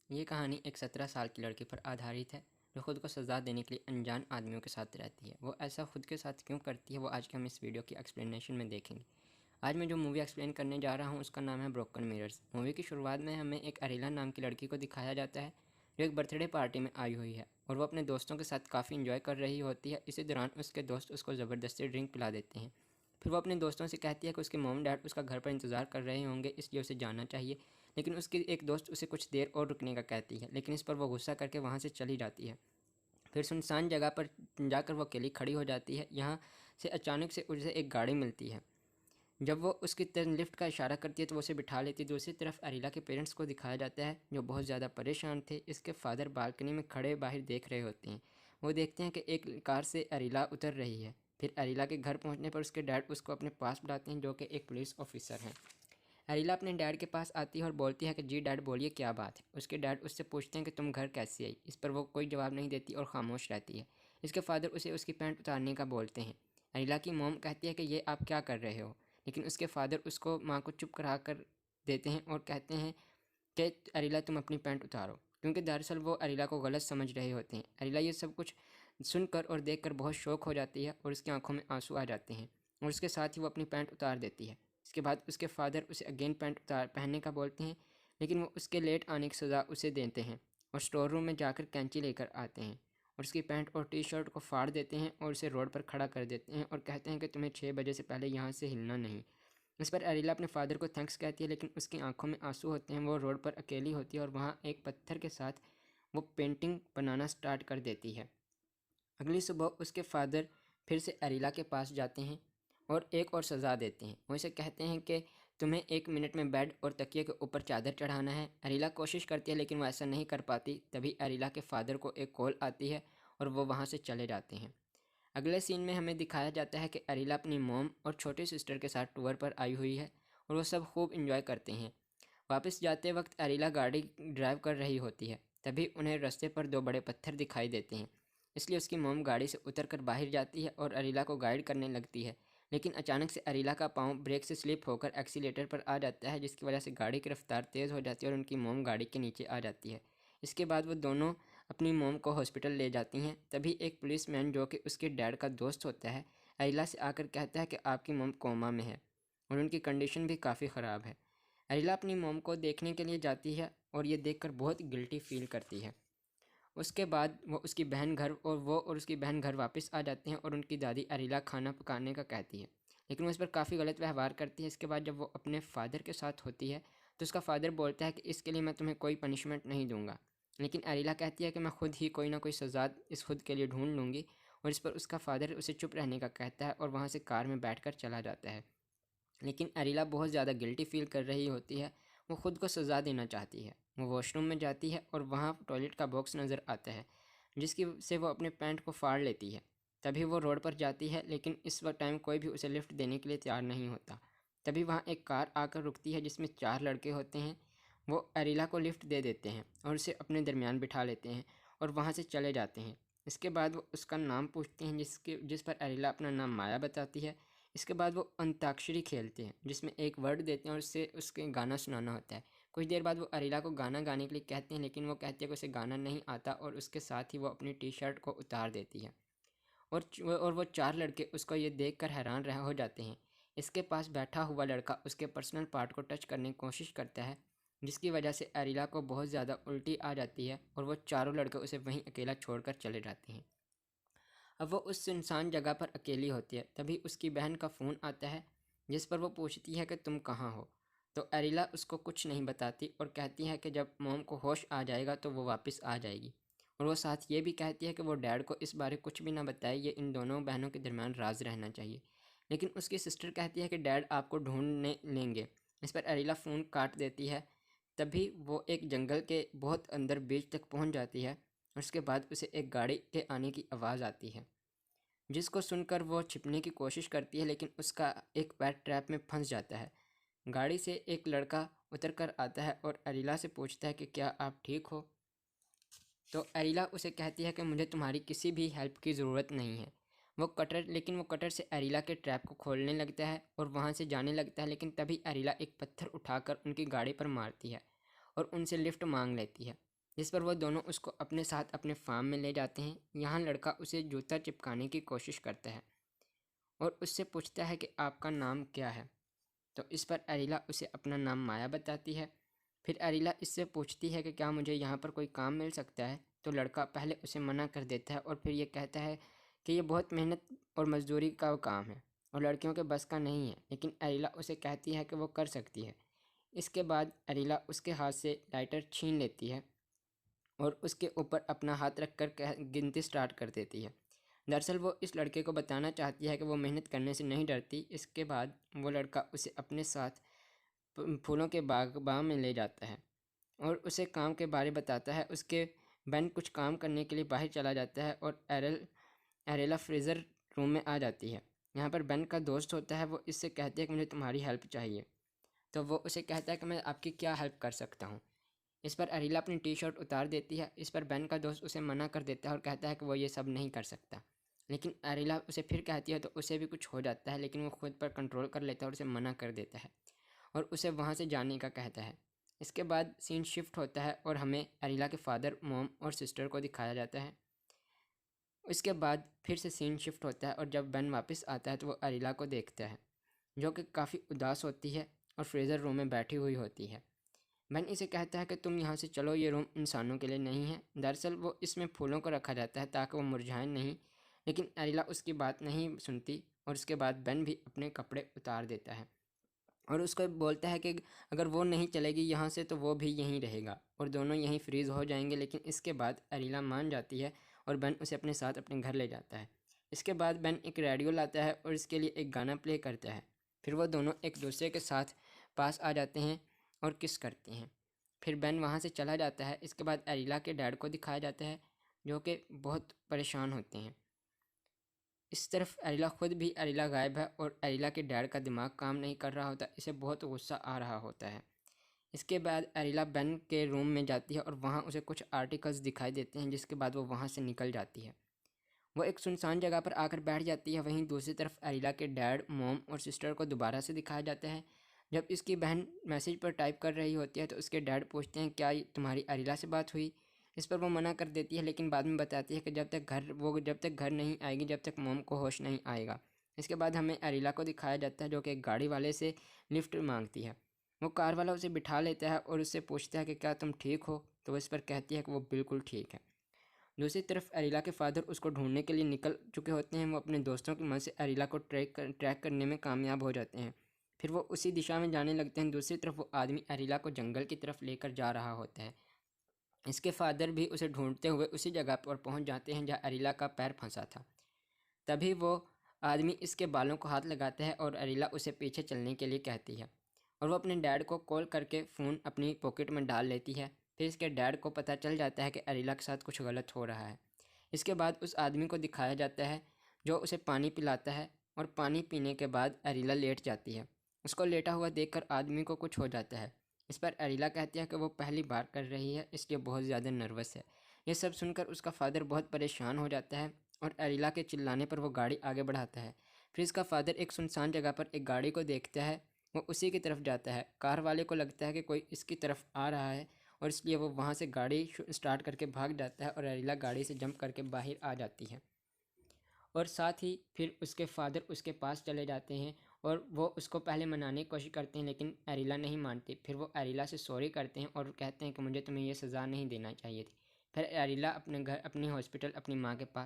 ये कहानी एक 17 साल की लड़की पर आधारित है जो खुद को सज़ा देने के लिए अनजान आदमियों के साथ रहती है। वो ऐसा खुद के साथ क्यों करती है वो आज के हम इस वीडियो की एक्सप्लेनेशन में देखेंगे। आज मैं जो मूवी एक्सप्लेन करने जा रहा हूँ उसका नाम है ब्रोकन मिरर्स। मूवी की शुरुआत में हमें एक अरीला नाम की लड़की को दिखाया जाता है जो एक बर्थडे पार्टी में आई हुई है और वो अपने दोस्तों के साथ काफ़ी इंजॉय कर रही होती है। इसी दौरान उसके दोस्त उसको ज़बरदस्ती ड्रिंक पिला देते हैं। फिर वो अपने दोस्तों से कहती है कि उसके मॉम डैड उसका घर पर इंतज़ार कर रहे होंगे, इसलिए उसे जाना चाहिए। लेकिन उसकी एक दोस्त उसे कुछ देर और रुकने का कहती है, लेकिन इस पर वो गुस्सा करके वहाँ से चली जाती है। फिर सुनसान जगह पर जाकर वो अकेली खड़ी हो जाती है। यहाँ से अचानक से उसे एक गाड़ी मिलती है। जब वो उसकी तरफ लिफ्ट का इशारा करती है तो वो उसे बिठा लेती है। दूसरी तरफ अरीला के पेरेंट्स को दिखाया जाता है जो बहुत ज़्यादा परेशान थे। इसके फादर बालकनी में खड़े बाहर देख रहे होते हैं। वो देखते हैं कि एक कार से अरीला उतर रही है। फिर अरीला के घर पहुंचने पर उसके डैड उसको अपने पास बुलाते हैं जो कि एक पुलिस ऑफिसर हैं। अरीला अपने डैड के पास आती है और बोलती है कि जी डैड बोलिए क्या बात है। उसके डैड उससे पूछते हैं कि तुम घर कैसे आई। इस पर वो कोई जवाब नहीं देती और खामोश रहती है। इसके फादर उसे उसकी पैंट उतारने का बोलते हैं। अरीला की मॉम कहती है कि ये आप क्या कर रहे हो, लेकिन उसके फादर उसको माँ को चुप करा कर देते हैं और कहते हैं कि अरीला तुम अपनी पैंट उतारो, क्योंकि दरअसल वो अरीला को गलत समझ रहे होते हैं। अरीला ये सब कुछ सुनकर और देखकर बहुत शौक हो जाती है और उसकी आंखों में आंसू आ जाते हैं और उसके साथ ही वो अपनी पैंट उतार देती है। इसके बाद उसके फादर उसे अगेन पैंट उतार पहनने का बोलते हैं, लेकिन वो उसके लेट आने की सज़ा उसे देते हैं और स्टोर रूम में जाकर कैंची लेकर आते हैं और उसकी पैंट और टी शर्ट को फाड़ देते हैं और उसे रोड पर खड़ा कर देते हैं और कहते हैं कि तुम्हें 6 बजे से पहले यहाँ से हिलना नहीं। इस पर अरीला अपने फादर को थैंक्स कहती है, लेकिन उसकी आंखों में आंसू होते हैं। वो रोड पर अकेली होती है और वहाँ एक पत्थर के साथ वो पेंटिंग बनाना स्टार्ट कर देती है। अगली सुबह उसके फादर फिर से अरीला के पास जाते हैं और एक और सज़ा देते हैं। वो इसे कहते हैं कि तुम्हें 1 मिनट में बेड और तकिए के ऊपर चादर चढ़ाना है। अरीला कोशिश करती है लेकिन वो ऐसा नहीं कर पाती। तभी अरीला के फादर को एक कॉल आती है और वो वहाँ से चले जाते हैं। अगले सीन में हमें दिखाया जाता है कि अरीला अपनी मॉम और छोटी सिस्टर के साथ टूर पर आई हुई है और वो सब खूब इंजॉय करते हैं। वापस जाते वक्त अरीला गाड़ी ड्राइव कर रही होती है। तभी उन्हें रास्ते पर 2 बड़े पत्थर दिखाई देते हैं, इसलिए उसकी मॉम गाड़ी से उतरकर बाहर जाती है और अरीला को गाइड करने लगती है। लेकिन अचानक से अरीला का पाँव ब्रेक से स्लिप होकर एक्सीलेटर पर आ जाता है, जिसकी वजह से गाड़ी की रफ्तार तेज़ हो जाती है और उनकी मॉम गाड़ी के नीचे आ जाती है। इसके बाद वो दोनों अपनी मॉम को हॉस्पिटल ले जाती हैं। तभी एक पुलिसमैन जो कि उसके डैड का दोस्त होता है अरीला से आकर कहता है कि आपकी मॉम कोमा में है और उनकी कंडीशन भी काफ़ी ख़राब है। अरीला अपनी मॉम को देखने के लिए जाती है और ये देखकर बहुत गिल्टी फील करती है। उसके बाद वो और उसकी बहन घर वापस आ जाते हैं और उनकी दादी अरीला खाना पकाने का कहती है, लेकिन वो इस पर काफ़ी गलत व्यवहार करती है। इसके बाद जब वो अपने फादर के साथ होती है तो उसका फादर बोलता है कि इसके लिए मैं तुम्हें कोई पनिशमेंट नहीं दूंगा, लेकिन अरीला कहती है कि मैं खुद ही कोई ना कोई सज़ा इस खुद के लिए ढूंढ लूँगी। और इस पर उसका फादर उसे चुप रहने का कहता है और वहाँ से कार में बैठ चला जाता है। लेकिन अरीला बहुत ज़्यादा गिल्टी फील कर रही होती है। वो खुद को सज़ा देना चाहती है। वो वॉशरूम में जाती है और वहाँ टॉयलेट का बॉक्स नज़र आता है, जिसकी से वो अपने पैंट को फाड़ लेती है। तभी वो रोड पर जाती है, लेकिन इस वक्त टाइम कोई भी उसे लिफ्ट देने के लिए तैयार नहीं होता। तभी वहाँ एक कार आकर रुकती है जिसमें 4 लड़के होते हैं। वो अरीला को लिफ्ट दे देते हैं और उसे अपने दरमियान बिठा लेते हैं और वहाँ से चले जाते हैं। इसके बाद वो उसका नाम पूछते हैं, जिस पर अरीला अपना नाम माया बताती है। इसके बाद वो अंताक्षरी खेलते हैं जिसमें एक वर्ड देते हैं और उससे उसके गाना सुनाना होता है। कुछ देर बाद वो अरीला को गाना गाने के लिए कहते हैं, लेकिन वो कहती है कि उसे गाना नहीं आता और उसके साथ ही वो अपनी टी शर्ट को उतार देती है। और वो 4 लड़के उसको ये देखकर हैरान रह हो जाते हैं। इसके पास बैठा हुआ लड़का उसके पर्सनल पार्ट को टच करने की कोशिश करता है, जिसकी वजह से अरीला को बहुत ज़्यादा उल्टी आ जाती है और वो चारों लड़के उसे वहीं अकेला छोड़कर चले जाते हैं। अब वो उस सुनसान जगह पर अकेली होती है। तभी उसकी बहन का फ़ोन आता है जिस पर वो पूछती है कि तुम कहाँ हो। तो अरीला उसको कुछ नहीं बताती और कहती है कि जब मॉम को होश आ जाएगा तो वो वापस आ जाएगी। और वो साथ ये भी कहती है कि वो डैड को इस बारे कुछ भी ना बताए, ये इन दोनों बहनों के दरमियान राज रहना चाहिए। लेकिन उसकी सिस्टर कहती है कि डैड आपको ढूंढने लेंगे। इस पर अरीला फ़ोन काट देती है। तभी वो एक जंगल के बहुत अंदर बीच तक पहुंच जाती है और उसके बाद उसे एक गाड़ी के आने की आवाज़ आती है, जिसको सुनकर वो छिपने की कोशिश करती है, लेकिन उसका एक पैर ट्रैप में फंस जाता है। गाड़ी से एक लड़का उतर कर आता है और अरीला से पूछता है कि क्या आप ठीक हो। तो अरीला उसे कहती है कि मुझे तुम्हारी किसी भी हेल्प की ज़रूरत नहीं है। लेकिन वो कटर से अरीला के ट्रैप को खोलने लगता है और वहाँ से जाने लगता है, लेकिन तभी अरीला एक पत्थर उठाकर उनकी गाड़ी पर मारती है और उनसे लिफ्ट मांग लेती है। जिस पर वो दोनों उसको अपने साथ अपने फार्म में ले जाते हैं। यहाँ लड़का उसे जूता चिपकाने की कोशिश करता है और उससे पूछता है कि आपका नाम क्या है। तो इस पर अरीला उसे अपना नाम माया बताती है। फिर अरीला इससे पूछती है कि क्या मुझे यहाँ पर कोई काम मिल सकता है। तो लड़का पहले उसे मना कर देता है और फिर ये कहता है कि ये बहुत मेहनत और मजदूरी का काम है और लड़कियों के बस का नहीं है, लेकिन अरीला उसे कहती है कि वो कर सकती है। इसके बाद अरीला उसके हाथ से लाइटर छीन लेती है और उसके ऊपर अपना हाथ रख कर गिनती स्टार्ट कर देती है। दरअसल वो इस लड़के को बताना चाहती है कि वो मेहनत करने से नहीं डरती। इसके बाद वो लड़का उसे अपने साथ फूलों के बागबान में ले जाता है और उसे काम के बारे बताता है। उसके बेन कुछ काम करने के लिए बाहर चला जाता है और एरेला फ्रीज़र रूम में आ जाती है। यहाँ पर बेन का दोस्त होता है, वो इससे कहते हैं कि मुझे तुम्हारी हेल्प चाहिए। तो वो उसे कहता है कि मैं आपकी क्या हेल्प कर सकता हूँ। इस पर अरीला अपनी टी शर्ट उतार देती है। इस पर बेन का दोस्त उसे मना कर देता है और कहता है कि वो ये सब नहीं कर सकता। लेकिन अरीला उसे फिर कहती है तो उसे भी कुछ हो जाता है, लेकिन वो खुद पर कंट्रोल कर लेता है और उसे मना कर देता है और उसे वहाँ से जाने का कहता है। इसके बाद सीन शिफ्ट होता है और हमें अरीला के फादर, मॉम और सिस्टर को दिखाया जाता है। इसके बाद फिर से सीन शिफ्ट होता है और जब बेन वापस आता है तो वो अरीला को देखता है, जो कि काफ़ी उदास होती है और फ्रेज़र रूम में बैठी हुई होती है। बेन इसे कहता है कि तुम यहाँ से चलो, ये रूम इंसानों के लिए नहीं है। दरअसल वो इसमें फूलों को रखा जाता है ताकि वो मुरझाएं नहीं, लेकिन अरीला उसकी बात नहीं सुनती और उसके बाद बेन भी अपने कपड़े उतार देता है और उसको बोलता है कि अगर वो नहीं चलेगी यहाँ से तो वो भी यहीं रहेगा और दोनों यहीं फ्रीज़ हो जाएंगे। लेकिन इसके बाद अरीला मान जाती है और बेन उसे अपने साथ अपने घर ले जाता है। इसके बाद बेन एक रेडियो लाता है और इसके लिए एक गाना प्ले करता है। फिर वो दोनों एक दूसरे के साथ पास आ जाते हैं और किस करते हैं। फिर बेन वहाँ से चला जाता है। इसके बाद अरीला के डैड को दिखाया जाता है, जो कि बहुत परेशान होते हैं। इस तरफ अरीला खुद भी अरीला गायब है और अरीला के डैड का दिमाग काम नहीं कर रहा होता। इसे बहुत गुस्सा आ रहा होता है। इसके बाद अरीला बेन के रूम में जाती है और वहाँ उसे कुछ आर्टिकल्स दिखाई देते हैं, जिसके बाद वो वहाँ से निकल जाती है। वो एक सुनसान जगह पर आकर बैठ जाती है। वहीं दूसरी तरफ अरीला के डैड, मॉम और सिस्टर को दोबारा से दिखाया जाता है। जब इसकी बहन मैसेज पर टाइप कर रही होती है तो उसके डैड पूछते हैं क्या तुम्हारी अरीला से बात हुई। इस पर वो मना कर देती है, लेकिन बाद में बताती है कि जब तक घर नहीं आएगी जब तक मॉम को होश नहीं आएगा। इसके बाद हमें अरीला को दिखाया जाता है, जो कि एक गाड़ी वाले से लिफ्ट मांगती है। वो कार वाला उसे बिठा लेता है और उससे पूछता है कि क्या तुम ठीक हो। तो वो इस पर कहती है कि वो बिल्कुल ठीक है। दूसरी तरफ अरीला के फादर उसको ढूंढने के लिए निकल चुके होते हैं। वो अपने दोस्तों की मदद से अरीला को ट्रैक करने में कामयाब हो जाते हैं। फिर वो उसी दिशा में जाने लगते हैं। दूसरी तरफ वो आदमी अरीला को जंगल की तरफ लेकर जा रहा होता है। इसके फादर भी उसे ढूंढते हुए उसी जगह पर पहुंच जाते हैं जहां अरीला का पैर फंसा था। तभी वो आदमी इसके बालों को हाथ लगाता है और अरीला उसे पीछे चलने के लिए कहती है और वो अपने डैड को कॉल करके फ़ोन अपनी पॉकेट में डाल लेती है। फिर इसके डैड को पता चल जाता है कि अरीला के साथ कुछ गलत हो रहा है। इसके बाद उस आदमी को दिखाया जाता है, जो उसे पानी पिलाता है और पानी पीने के बाद अरीला लेट जाती है। उसको लेटा हुआ देखकर आदमी को कुछ हो जाता है। इस पर अरीला कहती है कि वो पहली बार कर रही है, इसलिए बहुत ज़्यादा नर्वस है। ये सब सुनकर उसका फादर बहुत परेशान हो जाता है और अरीला के चिल्लाने पर वो गाड़ी आगे बढ़ाता है। फिर इसका फादर एक सुनसान जगह पर एक गाड़ी को देखता है। वो उसी की तरफ जाता है। कार वाले को लगता है कि कोई इसकी तरफ आ रहा है और इसलिए वो वहाँ से गाड़ी स्टार्ट करके भाग जाता है और अरीला गाड़ी से जंप करके बाहर आ जाती है। और साथ ही फिर उसके फादर उसके पास चले जाते हैं और वो उसको पहले मनाने की कोशिश करते हैं, लेकिन अरीला नहीं मानती। फिर वो अरीला से सॉरी करते हैं और कहते हैं कि मुझे तुम्हें ये सज़ा नहीं देना चाहिए थी। फिर अरीला अपने घर, अपनी हॉस्पिटल, अपनी माँ के पास